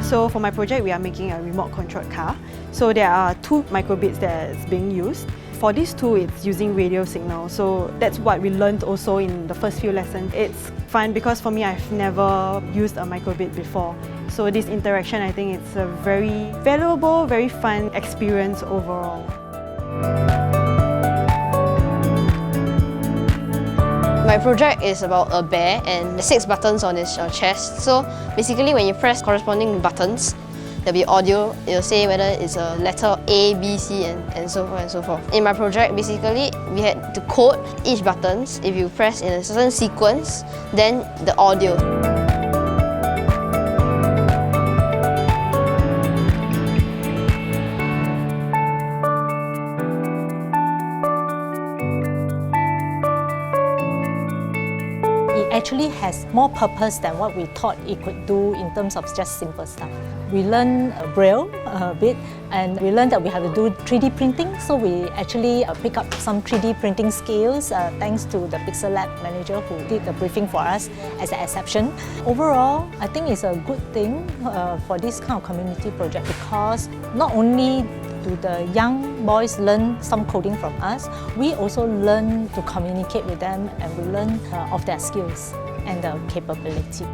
So for my project, we are making a remote controlled car. So there are 2 microbits that is being used. For these 2, it's using radio signal. So that's what we learned also in the first few lessons. It's fun because for me, I've never used a microbit before. So this interaction, I think it's a very valuable, very fun experience overall. My project is about a bear and 6 buttons on its chest. So basically when you press corresponding buttons, there'll be audio. It'll say whether it's a letter A, B, C and so forth and so forth. In my project, basically we had to code each buttons. If you press in a certain sequence, then the audio. It actually has more purpose than what we thought it could do in terms of just simple stuff. We learned Braille a bit, and we learned that we have to do 3D printing, so we actually pick up some 3D printing skills thanks to the Pixel Lab manager who did the briefing for us as an exception. Overall, I think it's a good thing for this kind of community project because not only do the young boys learn some coding from us, we also learn to communicate with them and we learn of their skills and the capability.